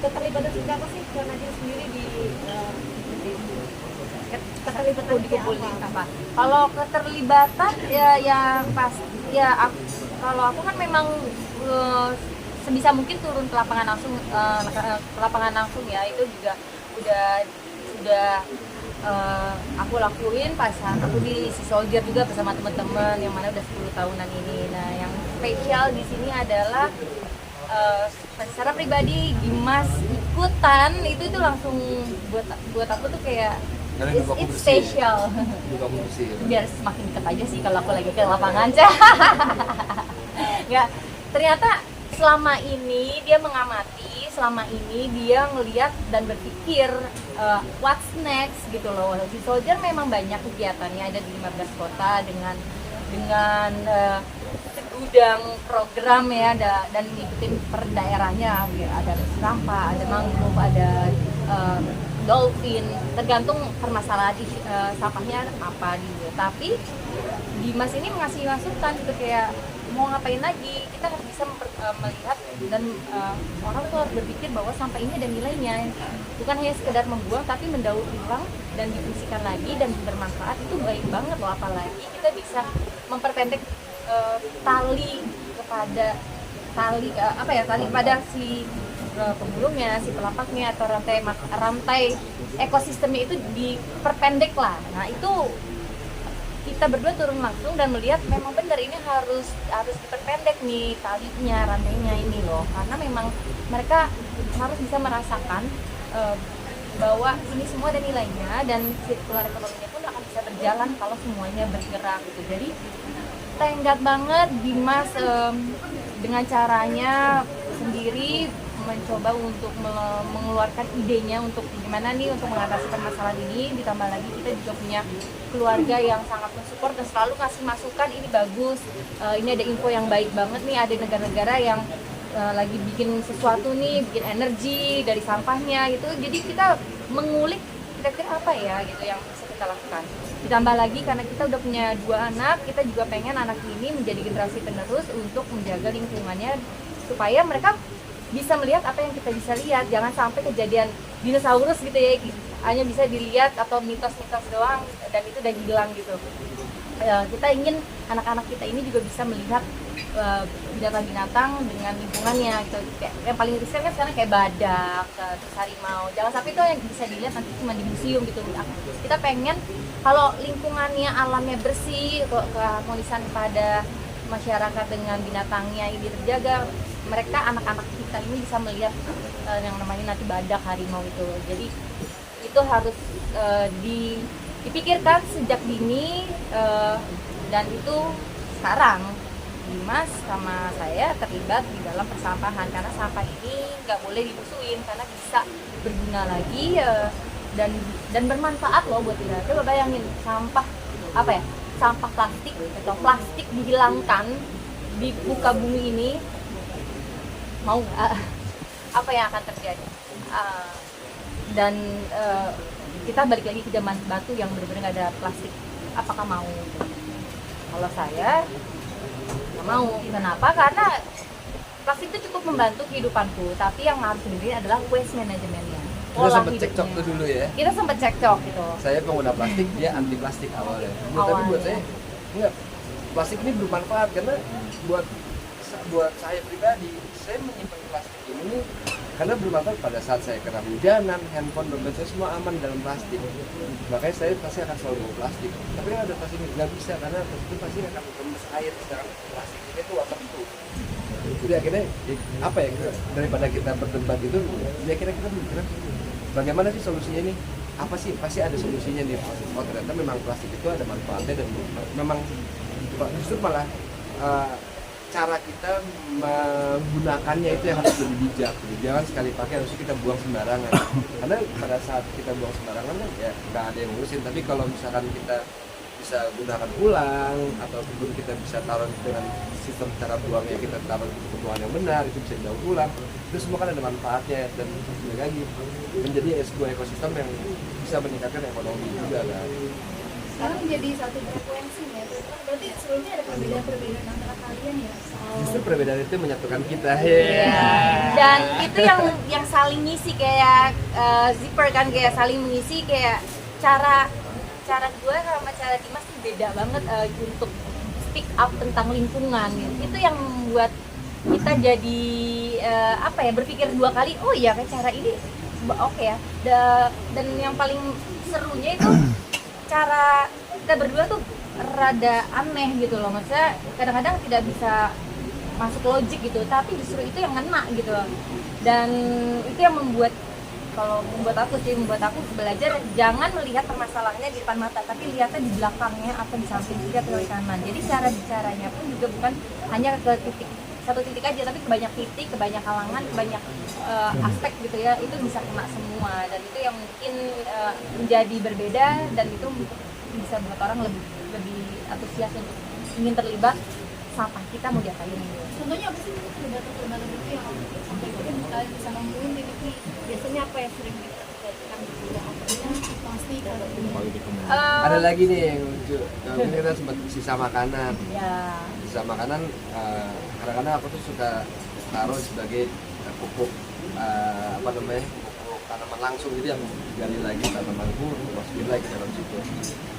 keterlibatan siapa sih Nadine sendiri di keterlibatan di kumpulin apa? Kalau keterlibatan ya yang pasti ya kalau aku kan memang sebisa mungkin turun ke lapangan langsung, ke lapangan langsung ya, itu juga udah sudah aku lakuin pas aku di Sea Soldier juga bersama teman-teman yang mana udah 10 tahunan ini. Nah yang spesial di sini adalah secara pribadi Dimas ikutan itu langsung buat aku tuh kayak it's special. Biar semakin dekat aja sih kalau aku lagi ke lapangan. Nggak, ternyata selama ini dia mengamati, selama ini dia ngelihat dan berpikir what's next gitu loh. Di Soldier memang banyak kegiatannya, ada di 15 kota dengan segudang program ya, dan ngikutin per daerahnya, ada sampah, ada mangrove, ada dolphin, tergantung permasalahan sampahnya apa gitu. Tapi Dimas ini mengasih masukan gitu, kayak mau ngapain lagi, kita harus bisa melihat dan orang tuh harus berpikir bahwa sampah ini ada nilainya, bukan hanya sekedar membuang tapi mendaur ulang dan difungsikan lagi dan bermanfaat. Itu baik banget loh, apalagi kita bisa memperpendek tali pada si penggulungnya, si pelapaknya, atau rantai ekosistemnya itu diperpendek lah. Nah itu kita berdua turun langsung dan melihat memang benar ini harus diperpendek nih talinya, rantainya ini loh, karena memang mereka harus bisa merasakan bahwa ini semua ada nilainya dan sirkular ekonominya pun akan bisa berjalan kalau semuanya bergerak gitu. Jadi tenggat banget Dimas dengan caranya sendiri mencoba untuk mengeluarkan idenya untuk gimana nih untuk mengatasi permasalahan ini. Ditambah lagi kita juga punya keluarga yang sangat mensupport dan selalu kasih masukan, ini bagus, ini ada info yang baik banget nih, ada negara-negara yang lagi bikin sesuatu nih, bikin energi dari sampahnya gitu. Jadi kita mengulik kira-kira apa ya gitu yang bisa kita lakukan. Ditambah lagi karena kita udah punya 2 anak, kita juga pengen anak ini menjadi generasi penerus untuk menjaga lingkungannya supaya mereka bisa melihat apa yang kita bisa lihat. Jangan sampai kejadian dinosaurus gitu ya, hanya bisa dilihat atau mitos-mitos doang dan itu udah hilang gitu. Kita ingin anak-anak kita ini juga bisa melihat binatang-binatang dengan lingkungannya gitu. Kayak yang paling riskan kan sekarang kayak badak, terus harimau. Jangan sampai itu yang bisa dilihat nanti cuma di museum gitu. Kita pengen kalau lingkungannya, alamnya bersih, keharmonisan pada masyarakat dengan binatangnya ini terjaga, mereka anak-anak kita ini bisa melihat yang namanya nanti badak, harimau itu. Jadi itu harus dipikirkan sejak dini, dan itu sekarang Dimas sama saya terlibat di dalam persampahan karena sampah ini nggak boleh dimusuhin karena bisa berguna lagi dan bermanfaat loh buat kita. Coba bayangin sampah sampah plastik atau plastik dihilangkan di muka bumi ini, mau nggak? Apa yang akan terjadi? Dan kita balik lagi ke zaman batu yang benar-benar nggak ada plastik. Apakah mau? Kalau saya nggak mau. Kenapa? Karena plastik itu cukup membantu kehidupanku, tapi yang harus sendiri adalah waste manajemennya. Kita sempat cekcok tuh dulu ya. Kita sempat cekcok gitu. Saya pengguna plastik, dia anti plastik awalnya. Tapi buat saya enggak, plastik ini bermanfaat karena buat saya pribadi, saya menyimpan plastik ini karena bermanfaat pada saat saya kena hujanan, handphone, dompet saya semua aman dalam plastik. Makanya saya pasti akan selalu bawa plastik. Tapi kan ada plastik nggak bisa karena plastik pasti akan mengemas air, sedangkan plastik itu waterproof. Jadi akhirnya apa ya, daripada kita berdebat itu, ya kira kita bergerak bagaimana sih solusinya ini? Apa sih? Pasti ada solusinya nih. Oh ternyata memang plastik itu ada manfaatnya dan memang justru malah cara kita menggunakannya itu yang harus lebih bijak. Jangan sekali pakai harus kita buang sembarangan. Karena pada saat kita buang sembarangan kan ya nggak ada yang ngurusin. Tapi kalau misalkan kita bisa gunakan ulang ataupun kita bisa taruh dengan sistem cara buangnya, kita taruh di pembuangan yang benar, itu bisa didaur ulang, itu semua kan ada manfaatnya dan lagi menjadi sebuah ekosistem yang bisa meningkatkan ekonomi juga kan. sekarang jadi satu frekuensi ya. Berarti sebelumnya ada perbedaan-perbedaan antara kalian ya. Justru perbedaan itu menyatukan kita. Iya. Dan itu yang saling ngisi kayak zipper kan, kayak saling mengisi, kayak cara gue sama cara Dimas tuh beda banget untuk speak up tentang lingkungan gitu. Itu yang membuat kita jadi berpikir dua kali, oh iya kayak cara ini oke ya. Dan yang paling serunya itu cara kita berdua tuh rada aneh gitu loh, maksudnya kadang-kadang tidak bisa masuk logik gitu, tapi justru itu yang ngena gitu loh. Dan itu yang membuat aku belajar jangan melihat permasalahannya di depan mata, tapi lihatnya di belakangnya atau di samping kiri atau di kanan. Jadi cara bicaranya pun juga bukan hanya ke satu titik aja, tapi ke banyak titik, ke banyak kalangan, ke banyak aspek gitu ya. Itu bisa kena semua, dan itu yang mungkin menjadi berbeda, dan itu bisa buat orang lebih antusias untuk ingin terlibat sampah kita mau diapain gitu. Contohnya apa sih perbedaan itu yang sampai kalian bisa nemuin titik nih? Biasanya apa yang sering diterapkan juga? Pasti kalau Ada lagi nih yang lucu. Ini kita sempat sisa makanan. Ya. Sisa makanan kadang-kadang aku tuh suka taruh sebagai pupuk pupuk tanaman langsung, gitu yang digali lagi tanaman guru, masukin lagi ke dalam situ.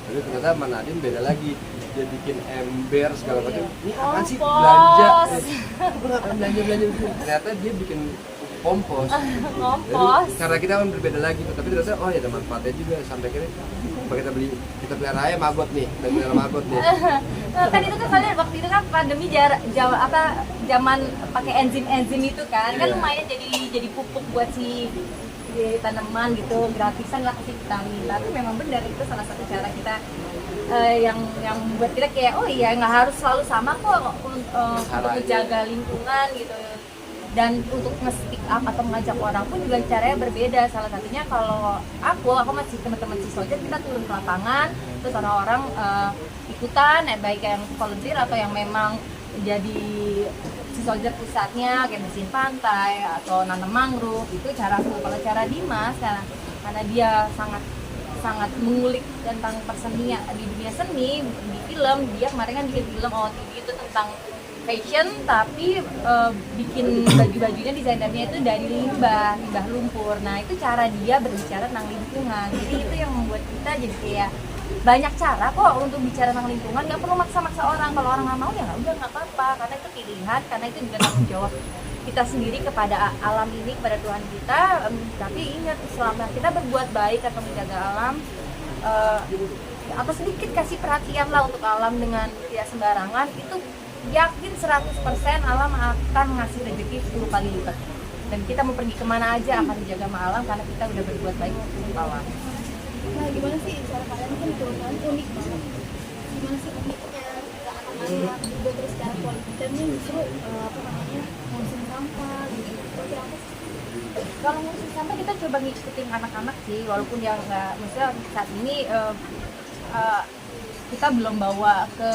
Tapi ternyata sama Nadine beda lagi, dia bikin ember segala macam. Ini apa sih belanja? Aku nggak akan belanja ternyata dia bikin kompos. Kompos. Jadi cara kita kan berbeda lagi, tapi ternyata oh ya ada manfaatnya juga. Sampai kira kita pelihara ayam maggot nih, kita pelihara maggot nih. Kan itu kan kalian waktu itu kan pandemi zaman pakai enzim itu kan lumayan jadi pupuk buat si tanaman gitu, gratisan lah, kasih vitamin. Tapi memang benar itu salah satu cara kita yang buat kita kayak oh iya nggak harus selalu sama kok untuk menjaga lingkungan gitu. Dan untuk nge-speak up atau mengajak orang pun juga caranya berbeda. Salah satunya kalau aku masih teman-teman si soldier, kita turun ke lapangan, terus orang-orang ikutan, baik yang volunteer atau yang memang jadi si soldier pusatnya kayak bersihin pantai atau nanam mangrove. Itu caraku. Kalau cara Dimas karena dia sangat mengulik tentang persenian di dunia seni, di film. Dia kemarin kan bikin film OOTD itu tentang fashion, tapi bikin baju-bajunya, desainernya itu dari limbah lumpur. Nah itu cara dia berbicara tentang lingkungan. Jadi itu yang membuat kita jadi kayak banyak cara kok untuk bicara tentang lingkungan. Nggak perlu maksa-maksa orang. Kalau orang nggak mau ya nggak apa-apa, karena itu pilihan, karena itu juga tanggung jawab kita sendiri kepada alam ini, kepada Tuhan kita. Tapi ingat, selama kita berbuat baik atau menjaga alam, atau sedikit kasih perhatian lah untuk alam dengan tidak sembarangan, itu yakin 100% alam akan ngasih rezeki 10 kali lipat. Dan kita mau pergi kemana aja akan dijaga sama alam, karena kita udah berbuat baik untuk alam. Nah gimana sih cara kalian kan kebetulan unik banget. Gimana sih uniknya ke anak-anak juga, terus secara kualitasnya justru ngurusin sampah gitu. Seperti apa sih? Kalau ngurusin sampah kita coba ngikutin anak-anak sih, walaupun yang nggak, maksudnya saat ini kita belum bawa ke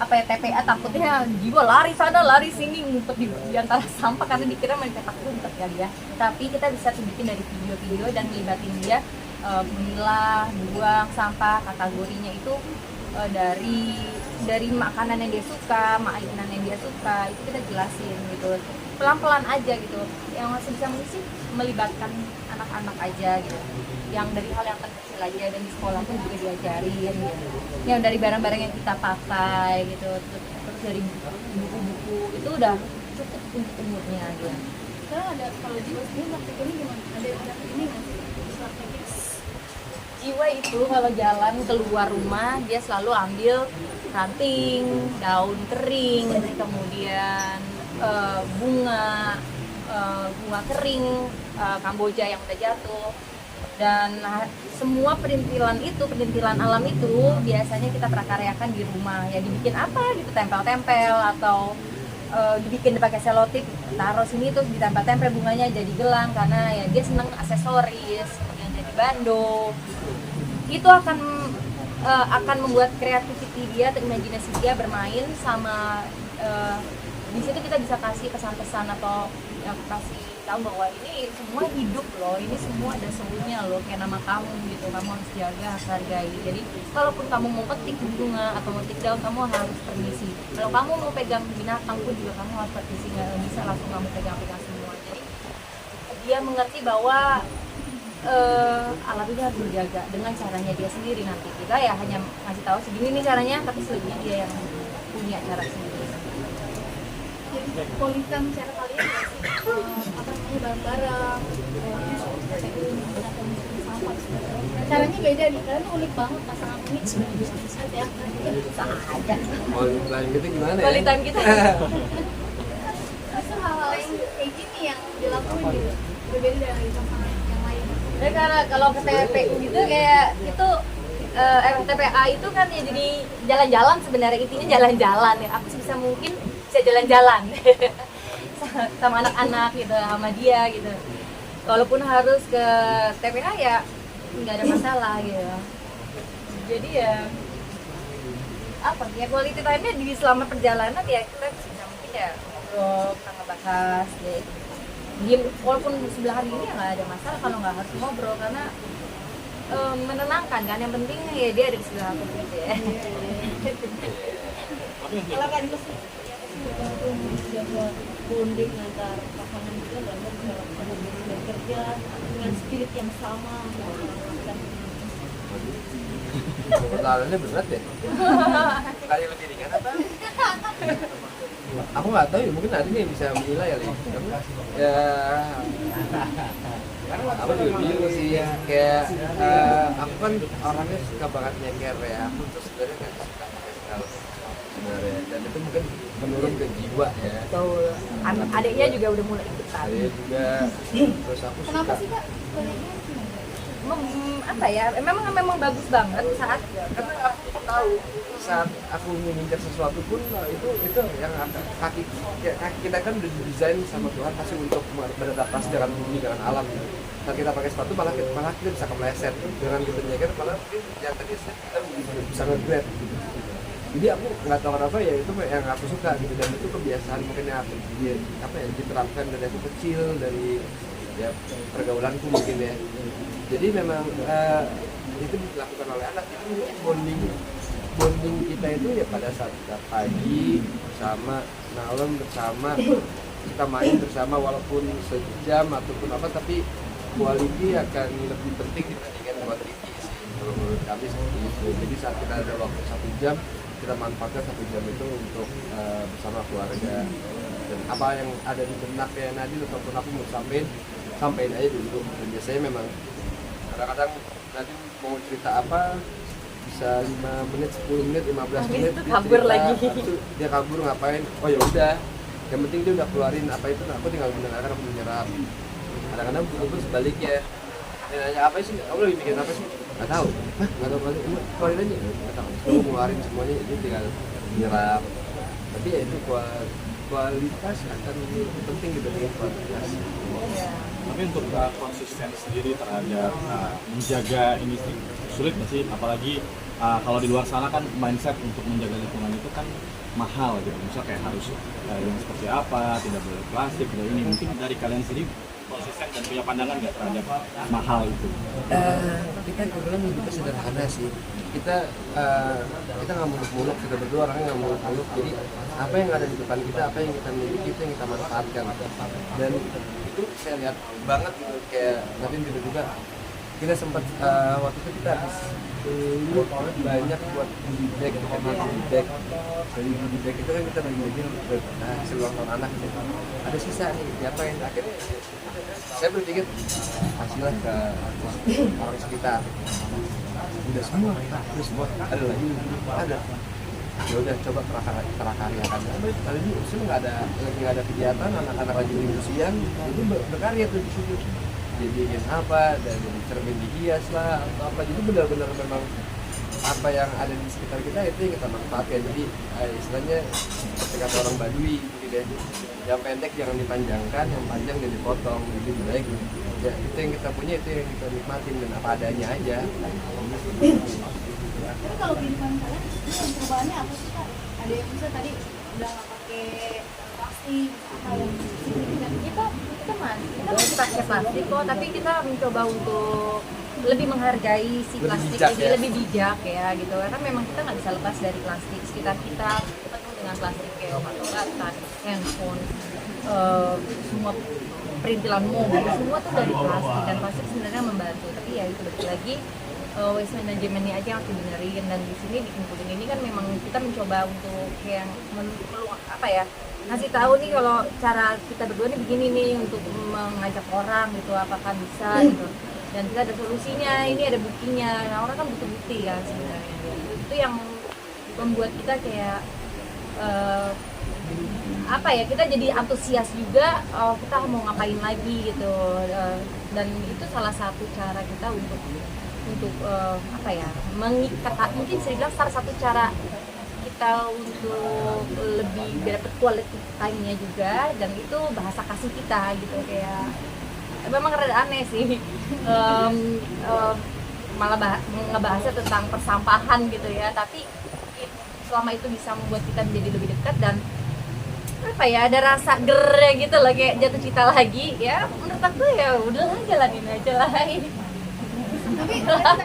TPA, takutnya jiwa lari sana lari sini ngumpet di antara sampah karena dikira main petak umpet kali ya. Tapi kita bisa tunjukin dari video-video dan ngelibatin dia memilah, buang sampah, kategorinya itu dari makanan yang dia suka, mainan yang dia suka, itu kita jelasin gitu, pelan-pelan aja gitu. Yang masih bisa mengisi melibatkan anak-anak aja gitu, yang dari hal yang kecil aja, dan di sekolah pun juga diajarin gitu. Yang dari barang-barang yang kita pakai gitu, terus dari buku-buku itu udah cukup untuk umurnya gitu. Sekarang ada, kalau jiwa sendiri praktek ini gimana? Ada ini nggak sih? Jiwa itu kalau jalan keluar rumah dia selalu ambil ranting, daun kering, kemudian bunga kering, kamboja yang udah jatuh. Dan semua perintilan alam itu biasanya kita prakaryakan di rumah. Ya dibikin apa gitu, tempel-tempel atau dibikin pakai selotip, taruh sini tuh ditempel-tempel bunganya jadi gelang, karena ya dia seneng aksesoris yang jadi bando. Itu akan membuat kreativiti dia atau imajinasi dia bermain sama di situ kita bisa kasih pesan-pesan atau yang kasih tahu bahwa ini semua hidup loh, ini semua ada semuanya loh, kayak nama kamu gitu, kamu harus jaga, harus hargai. Jadi kalaupun kamu mau petik bunga atau mau petik daun, kamu harus permisi. Kalau kamu mau pegang binatang pun juga kamu harus permisi, nggak bisa langsung kamu pegang-pegang semua. Jadi dia mengerti bahwa alam ini harus dijaga dengan caranya dia sendiri. Nanti kita ya hanya ngasih tahu segini nih caranya, tapi selebihnya dia yang punya cara sendiri. Jadi quality time cara kalian nggak sih apa namanya bareng-bareng atau mungkin sampah caranya beda nih, kalian unik banget pasangan unik ada yang Ada. Quality time kita gimana ya? Quality time kita. justru hal-hal yang kayak gini yang dilakuin gitu berbeda dari pasangan yang lain. Ya karena kalau ke TPU gitu kayak itu TPA itu kan ya jadi jalan-jalan, sebenarnya intinya jalan-jalan ya. Aku sebisa mungkin bisa jalan-jalan sama anak-anak gitu, sama dia gitu. Walaupun harus ke TPA ya nggak ada masalah gitu. Jadi ya apa ya, quality time-nya di selama perjalanan ya kita sebisa mungkin ya ngobrol, kita ngebahas ya. Diem, walaupun sebelahan ini ya nggak ada masalah kalau nggak harus ngobrol, karena menenangkan kan, yang penting ya dia ada di sebelah aku gitu ya. Kalau kan itu sih menjaga bonding antar pasangan juga dalam dalam bekerja dengan spirit yang sama. Pertanyaannya berat ya? Kali lebih ringan apa? Aku nggak tahu ya, mungkin nanti nih bisa menilai ya, ya aku juga bingung sih, kayak aku kan orangnya suka banget nyeker ya, aku tuh sebenarnya nggak suka pakai segala sebenarnya, dan itu mungkin menurun ke jiwa ya. Adiknya juga udah mulai ikutan. Saya juga, terus aku Kenapa suka sih kak banyaknya? Apa ya, memang bagus banget saat karena aku tahu saat aku mengincar sesuatu pun itu yang kaki kita kan udah didesain sama Tuhan pasti untuk beradaptasi dengan bumi, dengan alam gitu. Saat kita pakai sepatu malah kita bisa kepleset, dengan kita nyeker malah mungkin yang tadi kita bisa nge-grab gitu. Jadi aku nggak tahu kenapa ya, itu yang aku suka gitu, dan itu kebiasaan mungkin yang aku diterapkan dari aku kecil, dari ya pergaulanku mungkin ya. Jadi memang itu dilakukan oleh anak, itu bonding kita itu ya pada saat kita pagi bersama, malam bersama, kita main bersama walaupun sejam ataupun apa, tapi quality akan lebih penting dibandingkan quantity sih kalau menurut kami seperti itu. Jadi saat kita ada waktu 1 jam, kita manfaatkan 1 jam itu untuk bersama keluarga, dan apa yang ada di benaknya Nadine ataupun aku mau sampein aja dulu. Dan biasanya memang kadang-kadang Nadine mau cerita apa bisa 5 menit, 10 menit, 15 menit itu kabur cerita, lagi. dia kabur ngapain, oh ya udah, yang penting dia udah keluarin apa itu, aku tinggal mendengarkan, aku menyerap. Kadang-kadang betul sebaliknya, dia nanya apa sih, kamu lagi bikin apa sih, nggak tahu, nggak tahu, keluarin aja, nggak tahu, aku keluarin semuanya, itu tinggal menyerap. Tapi ya itu kualitas akan lebih penting dibandingkan kualitas. Tapi untuk konsisten sendiri terhadap menjaga ini sih sulit nggak sih? Apalagi kalau di luar sana kan mindset untuk menjaga lingkungan itu kan mahal gitu. Misal kayak harus yang seperti apa, tidak boleh plastik, tidak ini. Mungkin dari kalian sendiri konsisten dan punya pandangan nggak terhadap mahal itu? Kita kebetulan lebih sederhana sih. Kita nggak muluk-muluk, kita berdua orangnya nggak muluk-muluk. Jadi apa yang ada di depan kita, apa yang kita miliki, itu yang kita manfaatkan. Dan itu saya lihat banget gitu, kayak nanti tiba-tiba kita sempat waktu itu kita habis banyak buat goodie bag, kita buat goodie bag. Dari goodie bag itu kan kita bagi-bagiin hasil ulang tahun anak gitu. Ada sisa nih, diapain? Akhirnya saya berpikir kasihlah ke orang sekitar. Udah semua, ada lagi, ada. Ya udah coba prakaryakan. Kali ini usul lagi nggak ada kegiatan, anak-anak lagi libur siang, itu berkarya tuh di situ. Jadi bikin apa, dari cermin dihias lah atau apa. Jadi benar-benar memang apa yang ada di sekitar kita itu yang kita manfaatkan. Jadi istilahnya seperti kata orang Baduy gitu ya. Yang pendek jangan dipanjangkan, yang panjang jadi dipotong. Jadi baik. Ya itu yang kita punya, itu yang kita nikmatin dan apa adanya aja. Tapi kalau kehidupan kalian, ini perubahannya apa sih kak? Ada yang bisa tadi udah nggak pakai plastik kontribusi hal yang signifikan? kita masih pakai plastik kok, tapi kita mencoba untuk lebih menghargai si Lebih plastik bijak ini, ya. lebih bijak ya gitu, karena memang kita nggak bisa lepas dari plastik sekitar kita penuh dengan plastik kayak obat-obatan, handphone, semua perintilan mobil, semua tuh dari plastik, dan plastik sebenarnya membantu, tapi ya itu balik lagi waste manajemennya aja yang harus dibenerin. Dan di sini di Kumpulin ini kan memang kita mencoba untuk yang apa ya, ngasih tahu nih kalau cara kita berdua nih begini nih untuk mengajak orang gitu, apakah bisa gitu, dan kita ada solusinya, ini ada buktinya. Nah, orang kan butuh bukti kan sebenarnya, itu yang membuat kita kayak apa ya, kita jadi antusias juga, kita mau ngapain lagi gitu. Dan itu salah satu cara kita untuk apa ya, mengikat, mungkin saya bilang salah satu cara kita untuk lebih dapat quality time-nya juga, dan itu bahasa kasih kita gitu. Kayak memang rada aneh sih, malah ngebahasnya tentang persampahan gitu ya, tapi selama itu bisa membuat kita menjadi lebih dekat, dan apa ya, ada rasa gernya gitu loh, kayak jatuh cinta lagi ya. Menurut aku ya udahlah, jalanin aja lah. Tapi